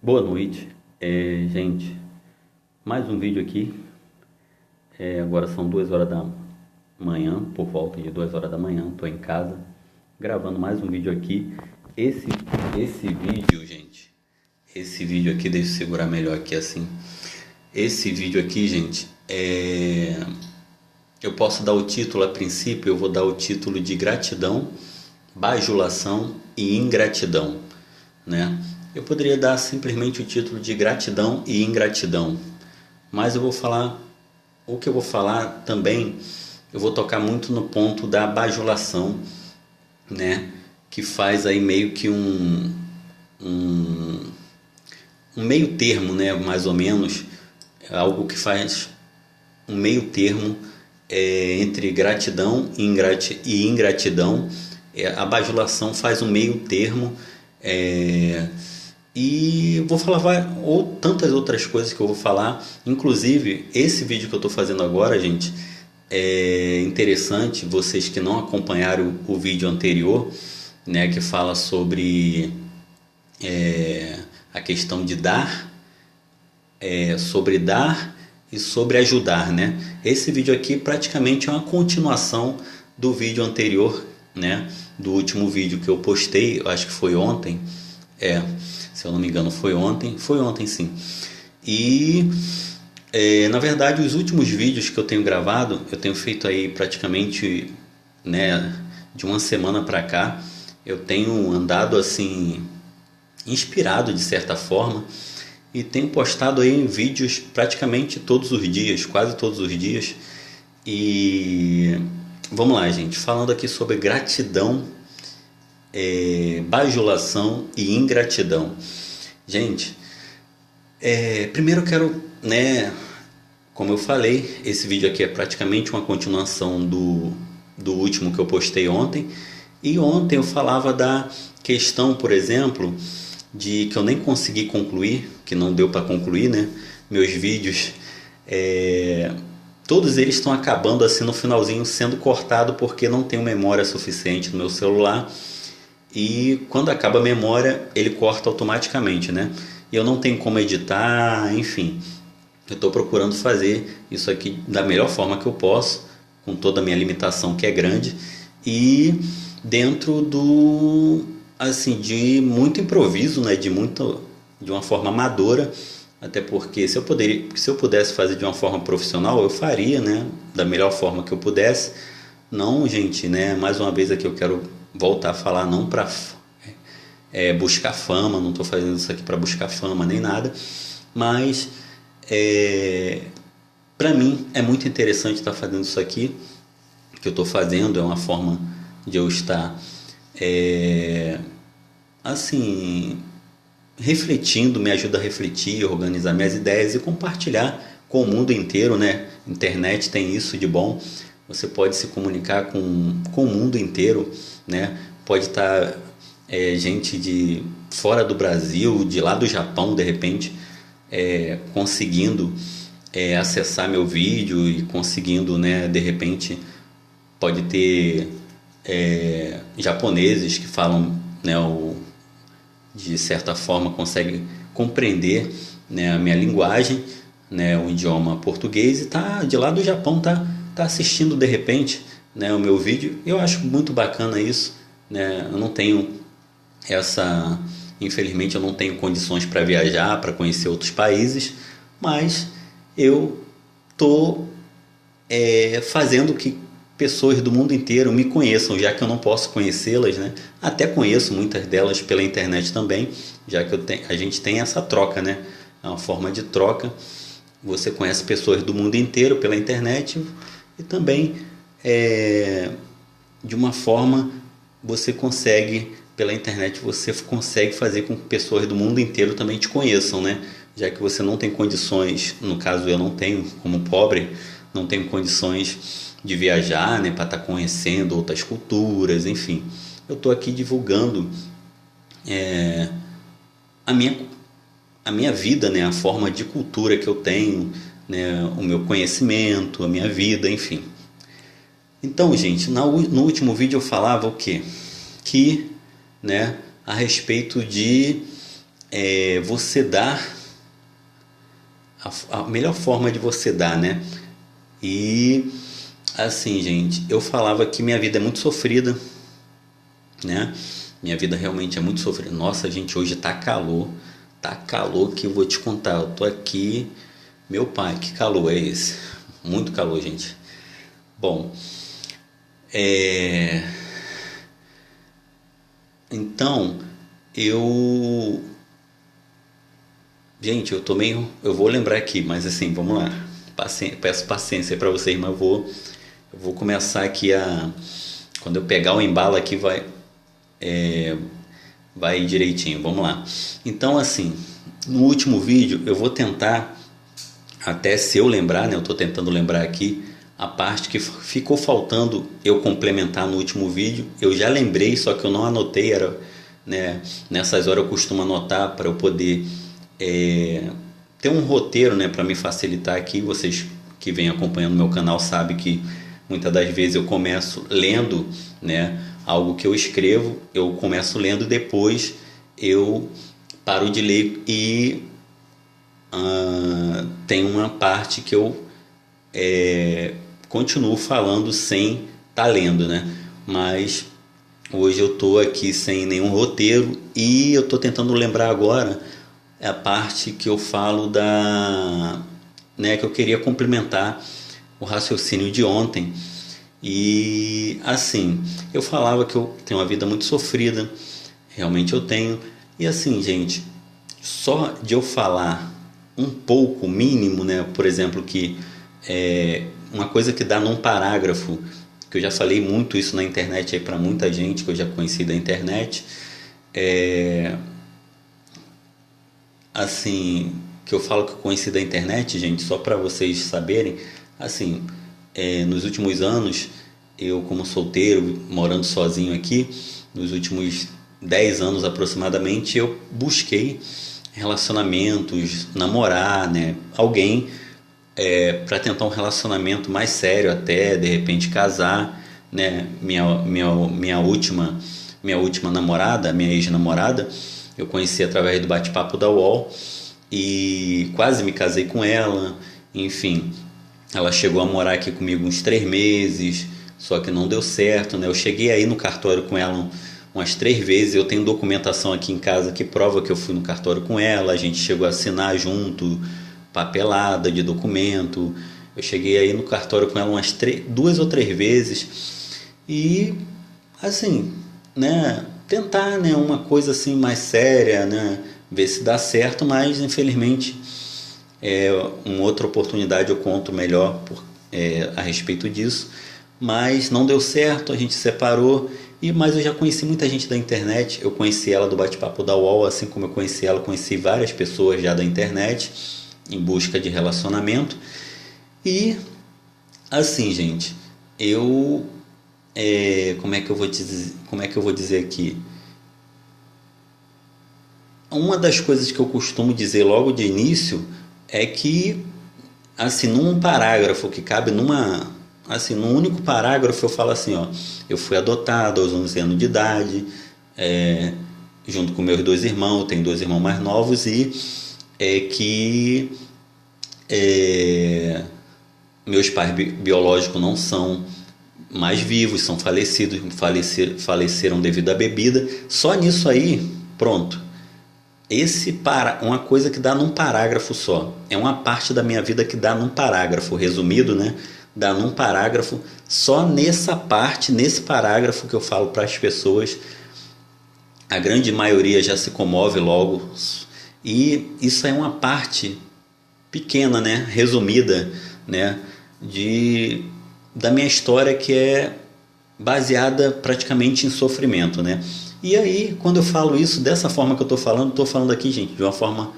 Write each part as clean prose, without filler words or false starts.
Boa noite, gente. Mais um vídeo aqui. Agora são 2 horas da manhã, por volta de 2 horas da manhã. Estou em casa gravando mais um vídeo aqui. Esse vídeo, gente. Esse vídeo aqui, deixa eu segurar melhor aqui assim. Esse vídeo aqui, gente, eu posso dar o título a princípio. Eu vou dar o título de gratidão, bajulação e ingratidão, né? Eu poderia dar simplesmente o título de gratidão e ingratidão, mas eu vou falar, o que eu vou falar também, eu vou tocar muito no ponto da bajulação, né? Que faz aí meio que um meio termo, né? Mais ou menos, algo que faz um meio termo entre gratidão e ingratidão. A bajulação faz um meio termo. E vou falar ou tantas outras coisas que eu vou falar. Inclusive, esse vídeo que eu estou fazendo agora, gente, é interessante. Vocês que não acompanharam o vídeo anterior, né, que fala sobre a questão de dar, sobre dar e sobre ajudar, né? Esse vídeo aqui praticamente é uma continuação do vídeo anterior, né? Do último vídeo que eu postei, eu acho que foi ontem. Se eu não me engano foi ontem sim. E na verdade os últimos vídeos que eu tenho gravado, eu tenho feito aí praticamente, né, de uma semana pra cá, eu tenho andado assim inspirado de certa forma e tenho postado aí vídeos praticamente todos os dias, quase todos os dias. E vamos lá, gente, falando aqui sobre gratidão, bajulação e ingratidão. Gente, primeiro eu quero, né, como eu falei, esse vídeo aqui é praticamente uma continuação do último que eu postei ontem. E ontem eu falava da questão, por exemplo, de que eu nem consegui concluir, que não deu para concluir, né, meus vídeos. Todos eles estão acabando assim no finalzinho, sendo cortado porque não tenho memória suficiente no meu celular. E quando acaba a memória, ele corta automaticamente, né? E eu não tenho como editar, enfim. Eu estou procurando fazer isso aqui da melhor forma que eu posso, com toda a minha limitação que é grande, e dentro assim, de muito improviso, né? De uma forma amadora, até porque se eu pudesse fazer de uma forma profissional, eu faria, né? Da melhor forma que eu pudesse. Não, gente, né? Mais uma vez aqui eu quero voltar a falar, não para buscar fama, não estou fazendo isso aqui para buscar fama nem nada, mas para mim é muito interessante estar fazendo isso aqui que eu estou fazendo. É uma forma de eu estar assim refletindo, me ajuda a refletir, organizar minhas ideias e compartilhar com o mundo inteiro, né? Internet tem isso de bom. Você pode se comunicar com o mundo inteiro, né? Pode estar gente de fora do Brasil, de lá do Japão, de repente, conseguindo acessar meu vídeo e conseguindo, né? De repente, pode ter japoneses que falam, né? De certa forma, conseguem compreender, né? A minha linguagem, né? O idioma português, e tá de lá do Japão, tá assistindo de repente, né, o meu vídeo. Eu acho muito bacana isso, né? Eu não tenho infelizmente eu não tenho condições para viajar, para conhecer outros países, mas eu tô fazendo que pessoas do mundo inteiro me conheçam, já que eu não posso conhecê-las, né? Até conheço muitas delas pela internet também, já que a gente tem essa troca, né? É uma forma de troca. Você conhece pessoas do mundo inteiro pela internet. E também, de uma forma, você consegue, pela internet, você consegue fazer com que pessoas do mundo inteiro também te conheçam, né? Já que você não tem condições, no caso eu não tenho, como pobre, não tenho condições de viajar, né, para estar conhecendo outras culturas, enfim. Eu estou aqui divulgando a minha vida, né, a forma de cultura que eu tenho, né, o meu conhecimento, a minha vida, enfim. Então, gente, no último vídeo eu falava o quê? Que, né, a respeito de você dar a melhor forma de você dar, né? E assim, gente, eu falava que minha vida é muito sofrida, né? Minha vida realmente é muito sofrida. Nossa, gente, hoje tá calor que eu vou te contar. Eu tô aqui, meu pai, que calor é esse? Muito calor, gente. Bom, é... então eu, gente, eu vou lembrar aqui, mas assim, vamos lá. Peço paciência para vocês, mas eu vou começar aqui quando eu pegar o embalo aqui vai direitinho. Vamos lá. Então, assim, no último vídeo eu vou tentar, até se eu lembrar, né? Eu estou tentando lembrar aqui a parte que ficou faltando eu complementar no último vídeo. Eu já lembrei, só que eu não anotei, né? Nessas horas eu costumo anotar para eu poder ter um roteiro, né, para me facilitar aqui. Vocês que vêm acompanhando meu canal sabem que muitas das vezes eu começo lendo, né, algo que eu escrevo, eu começo lendo, depois eu paro de ler e tem uma parte que eu continuo falando sem estar lendo, né? Mas hoje eu tô aqui sem nenhum roteiro e eu tô tentando lembrar agora a parte que eu falo né, que eu queria complementar o raciocínio de ontem. E assim, eu falava que eu tenho uma vida muito sofrida, realmente eu tenho. E assim, gente, só de eu falar um pouco, mínimo, né? Por exemplo, que uma coisa que dá num parágrafo, que eu já falei muito isso na internet aí para muita gente que eu já conheci da internet, assim, que eu falo que eu conheci da internet, gente, só para vocês saberem, assim, nos últimos anos, eu como solteiro, morando sozinho aqui, nos últimos 10 anos aproximadamente, eu busquei relacionamentos, namorar, né, alguém para tentar um relacionamento mais sério, até de repente casar, né? Minha última namorada, minha ex-namorada, eu conheci através do bate-papo da UOL e quase me casei com ela. Enfim, ela chegou a morar aqui comigo uns 3 meses, só que não deu certo, né? Eu cheguei aí no cartório com ela umas 3 vezes. Eu tenho documentação aqui em casa que prova que eu fui no cartório com ela. A gente chegou a assinar junto, papelada de documento. Eu cheguei aí no cartório com ela umas 2 ou 3 vezes. E assim, né, tentar, né, uma coisa assim mais séria, né, ver se dá certo, mas infelizmente uma outra oportunidade eu conto melhor a respeito disso, mas não deu certo, a gente separou. Mas eu já conheci muita gente da internet. Eu conheci ela do bate-papo da UOL, assim como eu conheci ela, conheci várias pessoas já da internet em busca de relacionamento. E assim, gente, eu como é que eu vou dizer aqui? Uma das coisas que eu costumo dizer logo de início é que, assim, num parágrafo que cabe num único parágrafo, eu falo assim, ó, eu fui adotado aos 11 anos de idade, junto com meus 2 irmãos, tenho 2 irmãos mais novos, e que meus pais biológicos não são mais vivos, são faleceram devido à bebida. Só nisso aí, pronto. Uma coisa que dá num parágrafo só. É uma parte da minha vida que dá num parágrafo, resumido, né? Dá num parágrafo. Só nessa parte, nesse parágrafo que eu falo para as pessoas, a grande maioria já se comove logo. E isso é uma parte pequena, né? Resumida, né? Da minha história, que é baseada praticamente em sofrimento, né? E aí, quando eu falo isso dessa forma que eu estou falando aqui, gente, de uma forma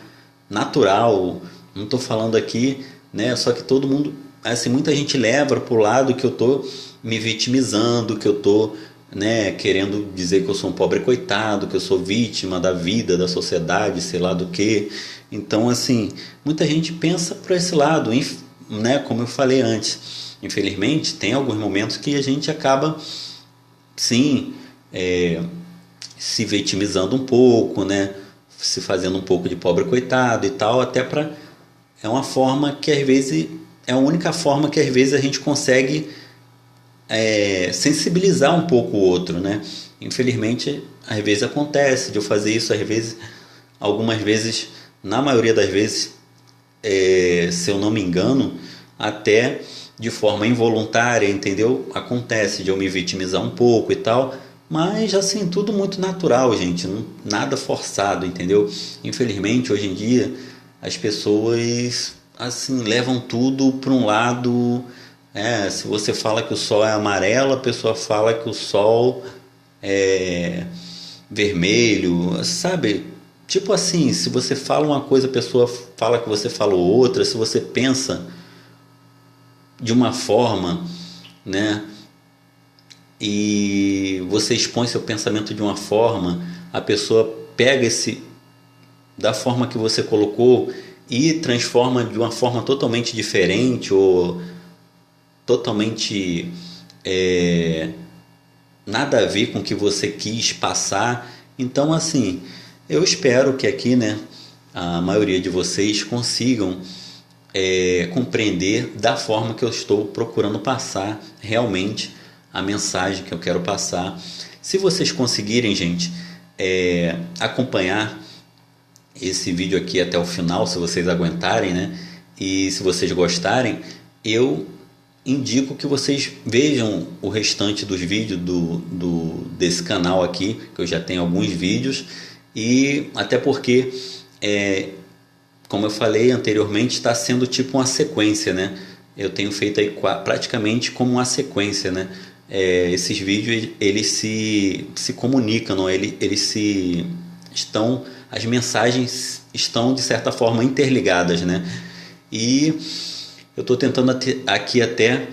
natural. Não estou falando aqui, né? Só que todo mundo, assim, muita gente leva para o lado que eu estou me vitimizando, que eu estou, né, querendo dizer que eu sou um pobre coitado, que eu sou vítima da vida, da sociedade, sei lá do que. Então, assim, muita gente pensa por esse lado, né? Como eu falei antes, infelizmente tem alguns momentos que a gente acaba, sim, se vitimizando um pouco, né? se fazendo um pouco de pobre coitado e tal, até para é uma forma que às vezes é a única forma que às vezes a gente consegue sensibilizar um pouco o outro, né? Infelizmente, às vezes acontece de eu fazer isso, às vezes, algumas vezes, na maioria das vezes, se eu não me engano, até de forma involuntária, entendeu? Acontece de eu me vitimizar um pouco e tal, mas assim, tudo muito natural, gente, nada forçado, entendeu? Infelizmente, hoje em dia, as pessoas assim levam tudo para um lado. Se você fala que o sol é amarelo, a pessoa fala que o sol é vermelho, sabe? Tipo assim, se você fala uma coisa, a pessoa fala que você falou outra. Se você pensa de uma forma, né? E você expõe seu pensamento de uma forma, a pessoa pega esse da forma que você colocou e transforma de uma forma totalmente diferente ou totalmente nada a ver com o que você quis passar. Então, assim, eu espero que aqui, né, a maioria de vocês consigam compreender da forma que eu estou procurando passar realmente a mensagem que eu quero passar. Se vocês conseguirem, gente, acompanhar esse vídeo aqui até o final, se vocês aguentarem, né? E se vocês gostarem, eu indico que vocês vejam o restante dos vídeos desse canal aqui, que eu já tenho alguns vídeos, e até porque, como eu falei anteriormente, está sendo tipo uma sequência, né? Eu tenho feito aí praticamente como uma sequência, né? Esses vídeos eles se comunicam, não? As mensagens estão de certa forma interligadas, né? E eu estou tentando aqui até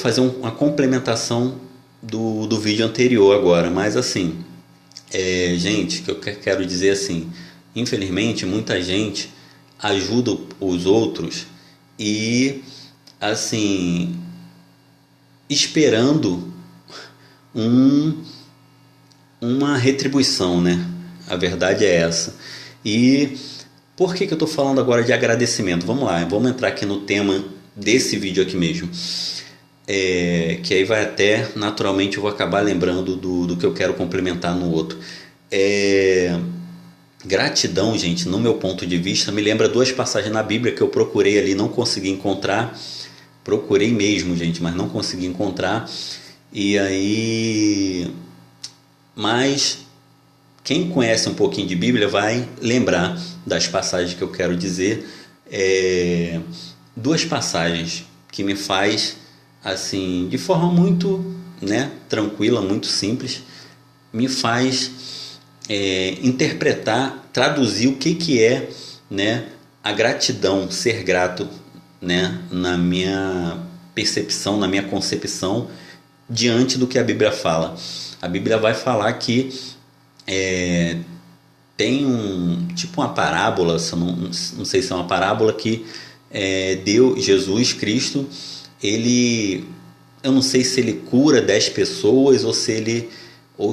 fazer uma complementação do vídeo anterior agora, mas assim, gente, o que eu quero dizer assim, infelizmente muita gente ajuda os outros e assim esperando uma retribuição, né? A verdade é essa. E por que eu estou falando agora de agradecimento? Vamos lá, vamos entrar aqui no tema desse vídeo aqui mesmo. Que aí vai até, naturalmente, eu vou acabar lembrando do que eu quero complementar no outro. Gratidão, gente, no meu ponto de vista, me lembra duas passagens na Bíblia que eu procurei ali, não consegui encontrar. Procurei mesmo, gente, mas não consegui encontrar. E aí... Mas quem conhece um pouquinho de Bíblia vai lembrar das passagens que eu quero dizer. Duas passagens que me faz, assim, de forma muito, né, tranquila, muito simples, me faz interpretar, traduzir o que é, né, a gratidão, ser grato, né, na minha percepção, na minha concepção, diante do que a Bíblia fala. A Bíblia vai falar que tem tipo uma parábola, não sei se é uma parábola, que Jesus Cristo, eu não sei se ele cura 10 pessoas ou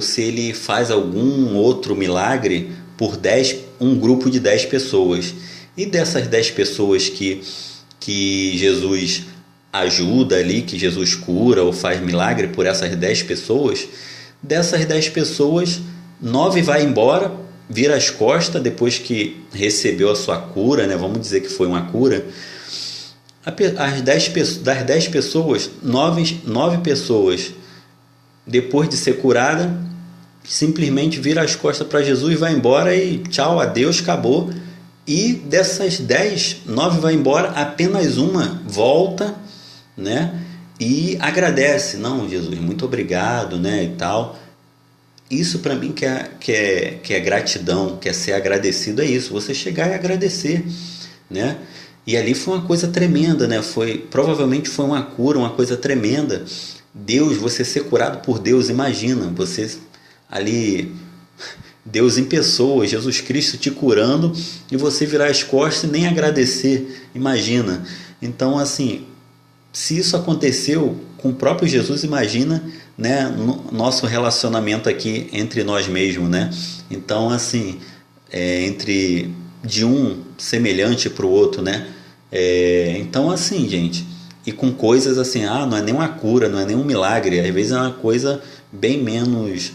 se ele faz algum outro milagre por um grupo de 10 pessoas. E dessas 10 pessoas que Jesus ajuda ali, que Jesus cura ou faz milagre por essas 10 pessoas, dessas 10 pessoas, 9 vai embora, vira as costas depois que recebeu a sua cura, né? Vamos dizer que foi uma cura. Das 10 pessoas, 9 pessoas, depois de ser curada, simplesmente vira as costas para Jesus, vai embora e tchau, adeus, acabou. E dessas 10, 9 vai embora, apenas uma volta, né? E agradece. Não, Jesus, muito obrigado, né? E tal. Isso para mim que é gratidão, que é ser agradecido, é isso. Você chegar e agradecer, né? E ali foi uma coisa tremenda, né? Provavelmente foi uma cura, uma coisa tremenda. Deus, você ser curado por Deus, imagina, você ali, Deus em pessoa, Jesus Cristo te curando e você virar as costas e nem agradecer, imagina. Então, assim, se isso aconteceu com o próprio Jesus, imagina, né, nosso relacionamento aqui entre nós mesmos, né? Então, assim, entre de um semelhante para o outro, né? Então, assim, gente, e com coisas assim, não é nem uma cura, não é nem um milagre, às vezes é uma coisa bem menos,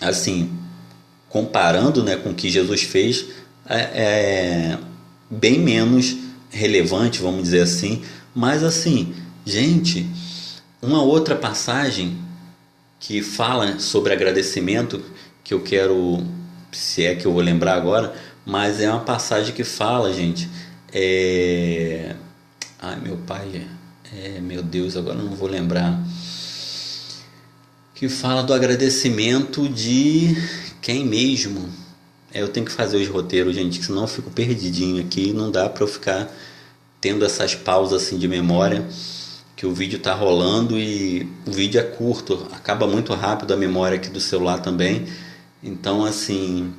assim, comparando, né, com o que Jesus fez, bem menos relevante, vamos dizer assim. Mas assim, gente, uma outra passagem que fala sobre agradecimento, que eu quero, se é que eu vou lembrar agora, mas é uma passagem que fala, gente, ai meu pai, meu Deus, agora eu não vou lembrar, que fala do agradecimento de quem mesmo? Eu tenho que fazer os roteiros, gente, senão eu fico perdidinho aqui, não dá para eu ficar tendo essas pausas assim de memória, que o vídeo tá rolando e o vídeo é curto, acaba muito rápido a memória aqui do celular também. Então, assim,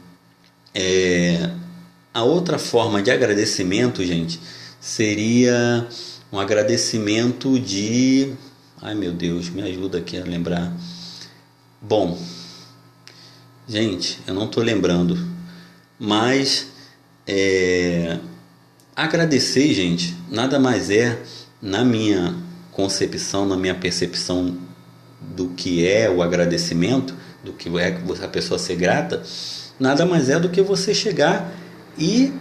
a outra forma de agradecimento, gente, seria um agradecimento de... Ai, meu Deus, me ajuda aqui a lembrar. Bom, gente, eu não tô lembrando, mas agradecer, gente, nada mais é, na minha concepção, na minha percepção do que é o agradecimento, do que é a pessoa ser grata, nada mais é do que você chegar e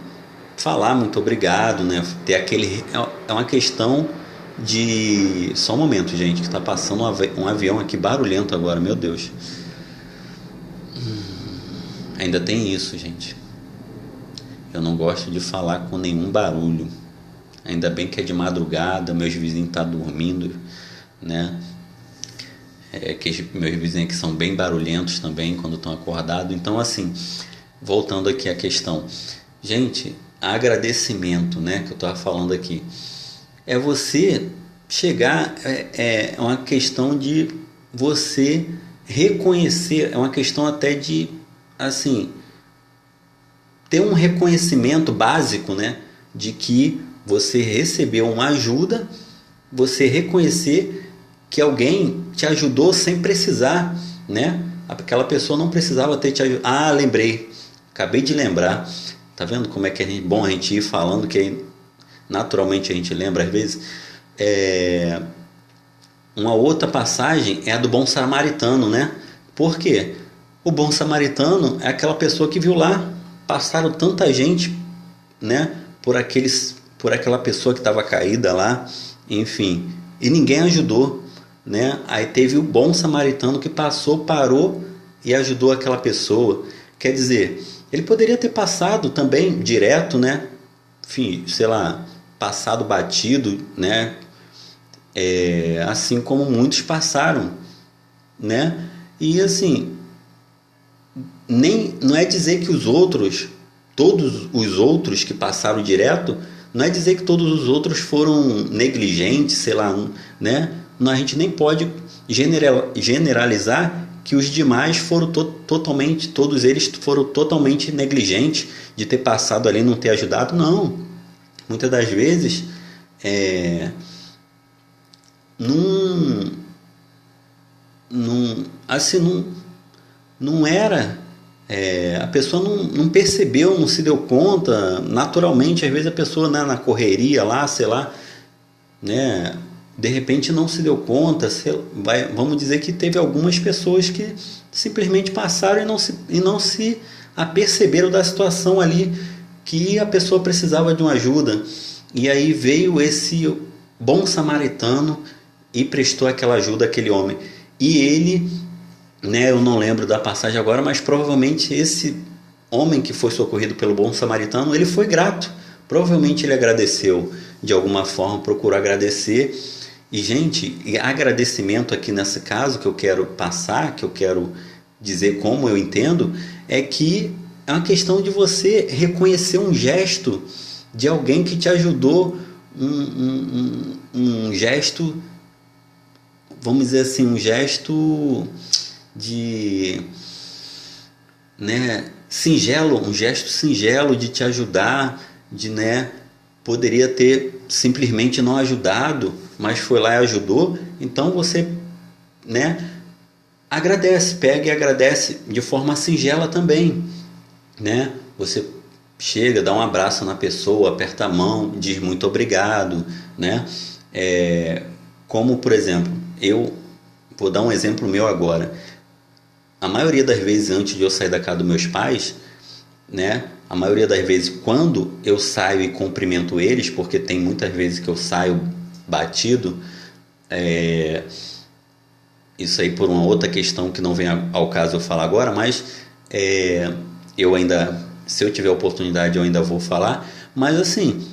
falar muito obrigado, né? Ter aquele... É uma questão de... Só um momento, gente, que está passando um avião aqui barulhento agora, meu Deus. Ainda tem isso, gente. Eu não gosto de falar com nenhum barulho. Ainda bem que é de madrugada, meus vizinhos estão dormindo, né? Que meus vizinhos aqui são bem barulhentos também quando estão acordados. Então, assim, voltando aqui à questão. Gente, agradecimento, né, que eu estava falando aqui. É você chegar... É uma questão de você reconhecer, é uma questão até de, assim, ter um reconhecimento básico, né, de que você recebeu uma ajuda, você reconhecer que alguém te ajudou sem precisar, né? Aquela pessoa não precisava ter te ajudado. Lembrei, acabei de lembrar. Tá vendo como é que é bom a gente ir falando, que naturalmente a gente lembra às vezes. Uma outra passagem é a do bom samaritano, né? Por quê? O bom samaritano é aquela pessoa que viu lá, passaram tanta gente, né? Por aquela pessoa que estava caída lá, enfim, e ninguém ajudou, né? Aí teve o bom samaritano que passou, parou e ajudou aquela pessoa. Quer dizer, ele poderia ter passado também direto, né? Enfim, sei lá, passado batido, né? Assim como muitos passaram, né? E assim, não é dizer que todos os outros que passaram direto, não é dizer que todos os outros foram negligentes, sei lá, né? A gente nem pode generalizar que os demais foram todos eles foram totalmente negligentes de ter passado ali e não ter ajudado. Não. Muitas das vezes não era... a pessoa não percebeu, não se deu conta. Naturalmente, às vezes a pessoa, né, na correria lá, sei lá, né, de repente não se deu conta. Vamos dizer que teve algumas pessoas que simplesmente passaram e não se aperceberam da situação ali, que a pessoa precisava de uma ajuda. E aí veio esse bom samaritano e prestou aquela ajuda àquele homem. E ele, né, eu não lembro da passagem agora, mas provavelmente esse homem que foi socorrido pelo bom samaritano, ele foi grato. Provavelmente ele agradeceu de alguma forma, procurou agradecer. E, gente, agradecimento aqui nesse caso que eu quero passar, que eu quero dizer como eu entendo, é que é uma questão de você reconhecer um gesto de alguém que te ajudou, um gesto, vamos dizer assim, um gesto de, né, singelo, um gesto singelo de te ajudar, de, né, poderia ter simplesmente não ajudado, mas foi lá e ajudou. Então você, né, agradece, pega e agradece de forma singela também, né? Você chega, dá um abraço na pessoa, aperta a mão, diz muito obrigado, né? Como, por exemplo, eu vou dar um exemplo meu agora. A maioria das vezes antes de eu sair da casa dos meus pais, né? A maioria das vezes quando eu saio e cumprimento eles, porque tem muitas vezes que eu saio batido, isso aí por uma outra questão que não vem ao caso eu falar agora, mas eu ainda, se eu tiver oportunidade, eu ainda vou falar. Mas assim,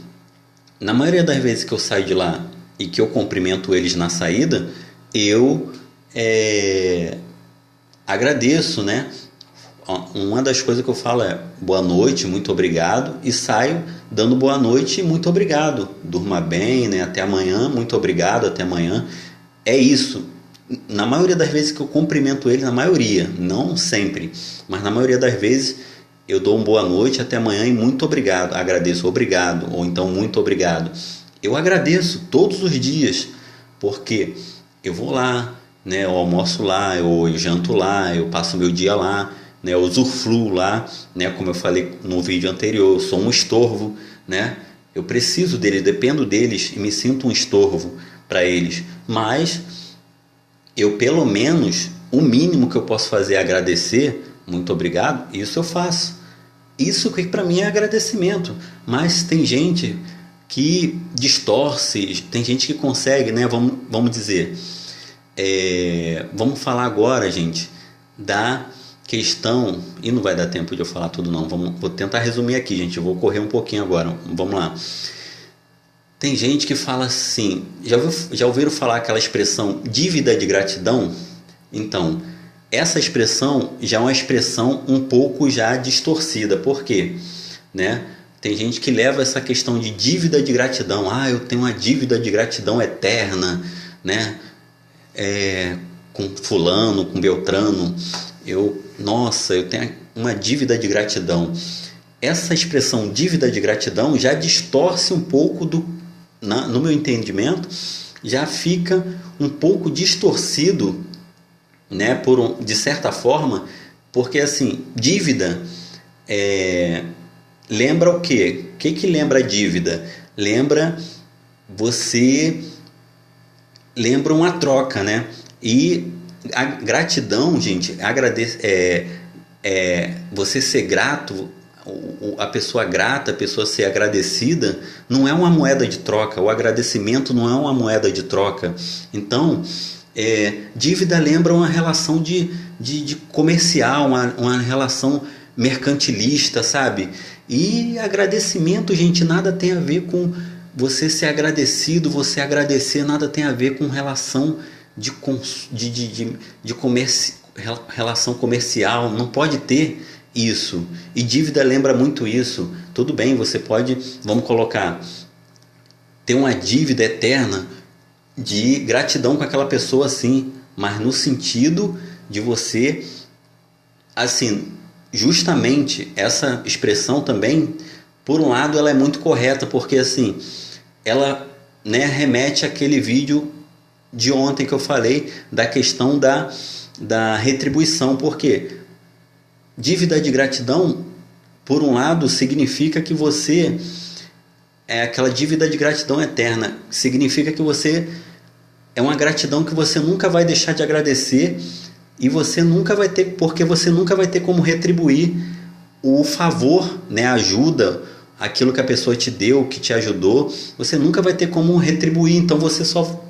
na maioria das vezes que eu saio de lá e que eu cumprimento eles na saída, eu agradeço, né? Uma das coisas que eu falo é boa noite, muito obrigado, e saio dando boa noite e muito obrigado. Durma bem, né? Até amanhã, muito obrigado, até amanhã. É isso. Na maioria das vezes que eu cumprimento ele, na maioria, não sempre, mas na maioria das vezes eu dou uma boa noite, até amanhã e muito obrigado. Agradeço, obrigado, ou então muito obrigado. Eu agradeço todos os dias, porque eu vou lá, né? Eu almoço lá, eu janto lá, eu passo meu dia lá, né? Eu usufruo lá, né? Como eu falei no vídeo anterior, eu sou um estorvo, né? Eu preciso deles, dependo deles e me sinto um estorvo para eles, mas eu pelo menos, o mínimo que eu posso fazer é agradecer, muito obrigado, isso eu faço. Isso que para mim é agradecimento. Mas tem gente que distorce, tem gente que consegue, né? Vamos dizer. Vamos falar agora, gente, da questão, e não vai dar tempo de eu falar tudo não, vou tentar resumir aqui, gente, eu vou correr um pouquinho agora, vamos lá. Tem gente que fala assim, já ouviram falar aquela expressão dívida de gratidão? Então, essa expressão já é uma expressão um pouco já distorcida. Por quê? Né? Tem gente que leva essa questão de dívida de gratidão. Ah, eu tenho uma dívida de gratidão eterna, né? Com fulano, com beltrano. Nossa, eu tenho uma dívida de gratidão. Essa expressão dívida de gratidão já distorce um pouco no meu entendimento, já fica um pouco distorcido, né, de certa forma, porque assim, dívida lembra o quê? O que lembra a dívida? Lembra uma troca, né? E a gratidão, gente, você ser grato, a pessoa grata, a pessoa ser agradecida, não é uma moeda de troca. O agradecimento não é uma moeda de troca. Então, dívida lembra uma relação de comercial, uma relação mercantilista, sabe? E agradecimento, gente, nada tem a ver com você ser agradecido, você agradecer, nada tem a ver com relação de relação comercial. Não pode ter isso. E dívida lembra muito isso. Tudo bem, você pode, vamos colocar, ter uma dívida eterna de gratidão com aquela pessoa, sim, mas no sentido de você, assim, justamente essa expressão também, por um lado, ela é muito correta, porque assim, ela, né, remete àquele vídeo de ontem que eu falei da questão da retribuição. Porque dívida de gratidão, por um lado, significa que você aquela dívida de gratidão eterna, significa que você é uma gratidão que você nunca vai deixar de agradecer, e você nunca vai ter, porque você nunca vai ter como retribuir o favor, né, a ajuda, aquilo que a pessoa te deu, que te ajudou, você nunca vai ter como retribuir. Então você só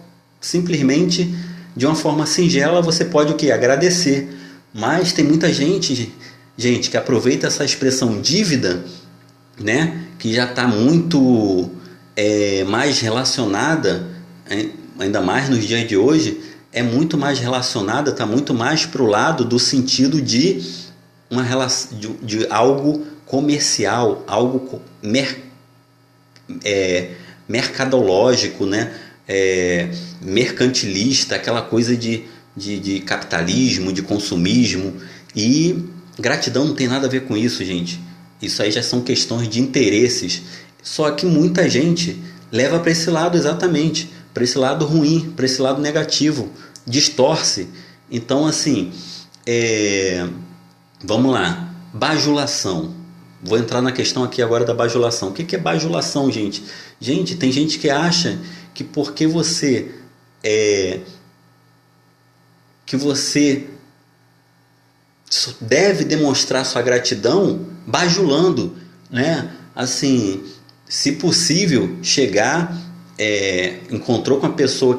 simplesmente, de uma forma singela, você pode o quê? Agradecer. Mas tem muita gente que aproveita essa expressão dívida, né, que já está muito mais relacionada, ainda mais nos dias de hoje, é muito mais relacionada, está muito mais para o lado do sentido de uma relação, de algo comercial, algo mercadológico, né? Mercantilista, aquela coisa de capitalismo, de consumismo. E gratidão não tem nada a ver com isso, gente. Isso aí já são questões de interesses. Só que muita gente leva para esse lado, exatamente, para esse lado ruim, para esse lado negativo, distorce Então, assim, vamos lá, bajulação. Vou entrar na questão aqui agora da bajulação. O que é bajulação, gente? Gente, tem gente que acha que porque você deve demonstrar sua gratidão bajulando, né? Assim, se possível, chegar, encontrou com a pessoa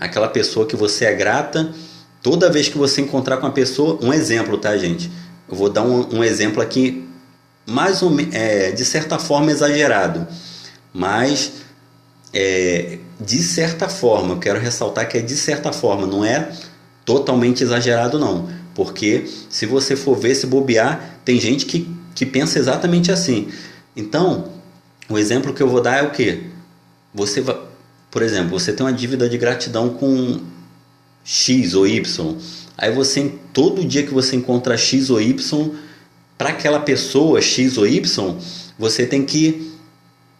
aquela pessoa que você é grata, toda vez que você encontrar com a pessoa, um exemplo, tá, gente? Eu vou dar um exemplo aqui, de certa forma exagerado, mas de certa forma, eu quero ressaltar que é de certa forma, não é totalmente exagerado não, porque se você for ver, se bobear, tem gente que pensa exatamente assim. Então, o exemplo que eu vou dar é o quê? Por exemplo, você tem uma dívida de gratidão com X ou Y, aí todo dia que você encontra X ou Y, para aquela pessoa X ou Y, você tem que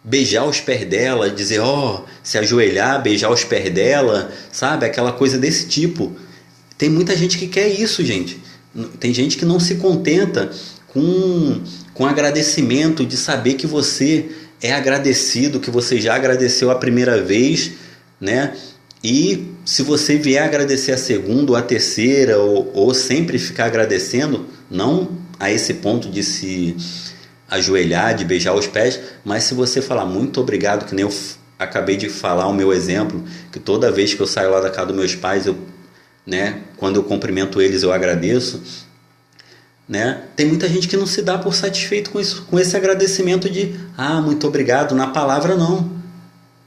beijar os pés dela, dizer, se ajoelhar, beijar os pés dela, sabe? Aquela coisa desse tipo. Tem muita gente que quer isso, gente. Tem gente que não se contenta com agradecimento, de saber que você é agradecido, que você já agradeceu a primeira vez, né? E se você vier agradecer a segunda ou a terceira, ou sempre ficar agradecendo, não a esse ponto de se ajoelhar, de beijar os pés, mas se você falar muito obrigado, que nem eu acabei de falar o meu exemplo, que toda vez que eu saio lá da casa dos meus pais, quando eu cumprimento eles, eu agradeço, né? Tem muita gente que não se dá por satisfeito com isso, com esse agradecimento de muito obrigado, na palavra não,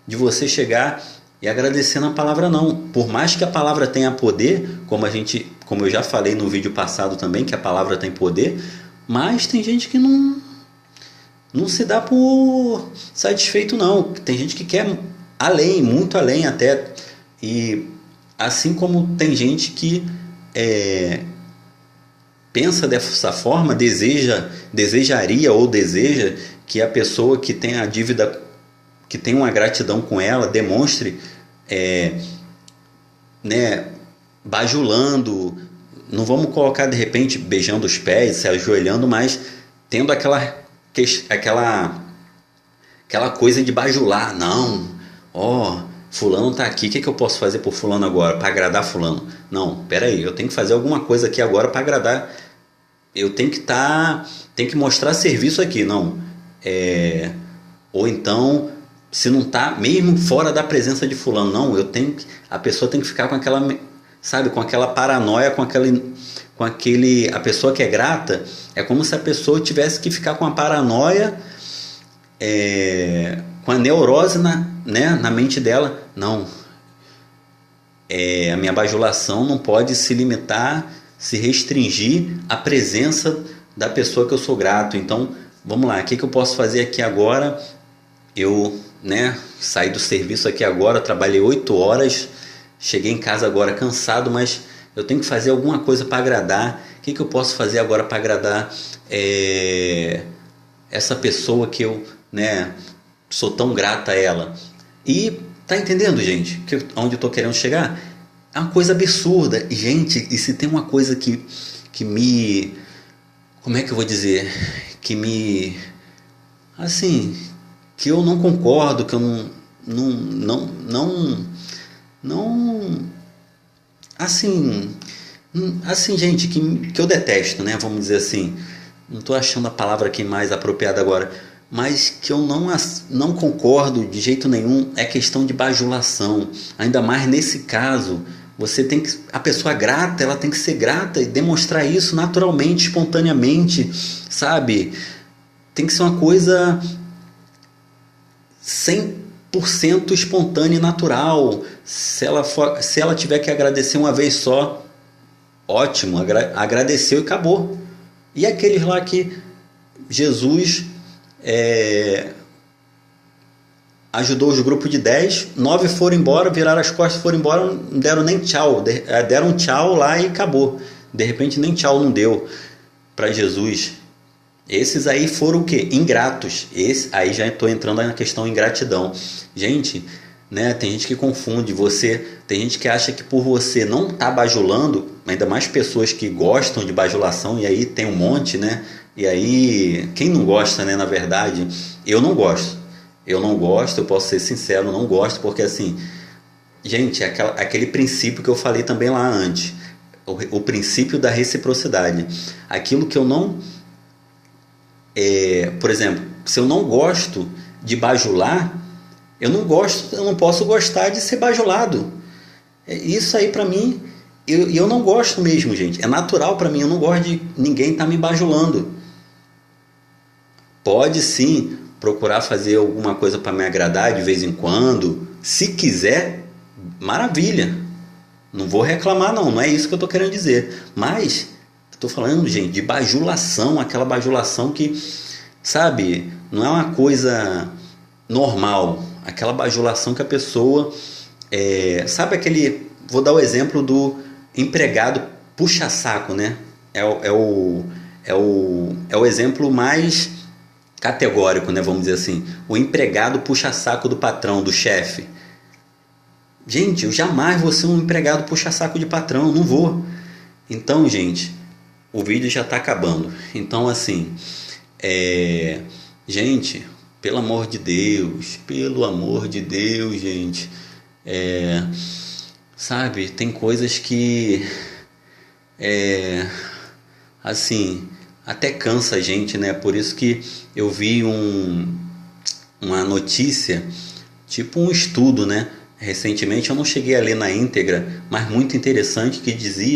de você chegar e agradecer na palavra não. Por mais que a palavra tenha poder, como eu já falei no vídeo passado também, que a palavra tem poder, mas tem gente que não se dá por satisfeito não. Tem gente que quer além, muito além até. E assim como tem gente que pensa dessa forma, desejaria ou deseja que a pessoa que tem a dívida, que tem uma gratidão com ela, demonstre, bajulando, não vamos colocar de repente beijando os pés, se ajoelhando, mas tendo aquela coisa de bajular. Não, fulano tá aqui, o que eu posso fazer por fulano agora, para agradar fulano? Não, peraí, eu tenho que fazer alguma coisa aqui agora para agradar, eu tenho que mostrar serviço aqui, não, ou então, se não tá, mesmo fora da presença de fulano, não, a pessoa tem que ficar com aquela, sabe, com aquela paranoia, a pessoa que é grata, é como se a pessoa tivesse que ficar com a paranoia, com a neurose na mente dela. Não, a minha bajulação não pode se limitar, se restringir à presença da pessoa que eu sou grato. Então, vamos lá, o que eu posso fazer aqui agora? Eu saí do serviço aqui agora, trabalhei 8 horas, cheguei em casa agora cansado, mas eu tenho que fazer alguma coisa para agradar. O que eu posso fazer agora para agradar essa pessoa que eu sou tão grata a ela? E tá entendendo, gente, onde eu tô querendo chegar? É uma coisa absurda. Gente, e se tem uma coisa que me... Como é que eu vou dizer? Que me... Assim, que eu não concordo, que eu não assim, gente, que eu detesto, vamos dizer assim, não estou achando a palavra aqui mais apropriada agora, mas que eu não concordo de jeito nenhum, é questão de bajulação. Ainda mais nesse caso, a pessoa grata, ela tem que ser grata e demonstrar isso naturalmente, espontaneamente, sabe? Tem que ser uma coisa 100% espontânea e natural. Se ela tiver que agradecer uma vez só, ótimo, agradeceu e acabou. E aqueles lá que Jesus ajudou os grupos de 10, 9 foram embora, viraram as costas, foram embora, não deram nem tchau, deram um tchau lá e acabou. De repente nem tchau não deu para Jesus. Esses aí foram o quê? Ingratos. Aí já estou entrando na questão ingratidão. Gente, né? Tem gente que confunde você, tem gente que acha que por você não estar bajulando, ainda mais pessoas que gostam de bajulação, e aí tem um monte, né? E aí, quem não gosta, né? Na verdade, eu não gosto. Eu não gosto, eu posso ser sincero, eu não gosto, porque assim, gente, é aquele princípio que eu falei também lá antes, o princípio da reciprocidade. Aquilo que eu não, por exemplo, se eu não gosto de bajular, eu não gosto, eu não posso gostar de ser bajulado. Isso aí pra mim, eu não gosto mesmo, gente. É natural pra mim, eu não gosto de ninguém estar me bajulando. Pode sim procurar fazer alguma coisa para me agradar de vez em quando, se quiser, maravilha. Não vou reclamar não, não é isso que eu estou querendo dizer. Mas estou falando, gente, de bajulação, aquela bajulação que, sabe, não é uma coisa normal. Aquela bajulação que a pessoa, sabe aquele, vou dar o exemplo do empregado puxa-saco, né? É o exemplo mais categórico, né? Vamos dizer assim. O empregado puxa-saco do patrão, do chefe. Gente, eu jamais vou ser um empregado puxa-saco de patrão, não vou. Então, gente, o vídeo já está acabando. Então, assim, gente, pelo amor de Deus, gente, sabe, tem coisas que, assim, até cansa a gente, né? Por isso que eu vi uma notícia, tipo um estudo, né? Recentemente, eu não cheguei a ler na íntegra, mas muito interessante, que dizia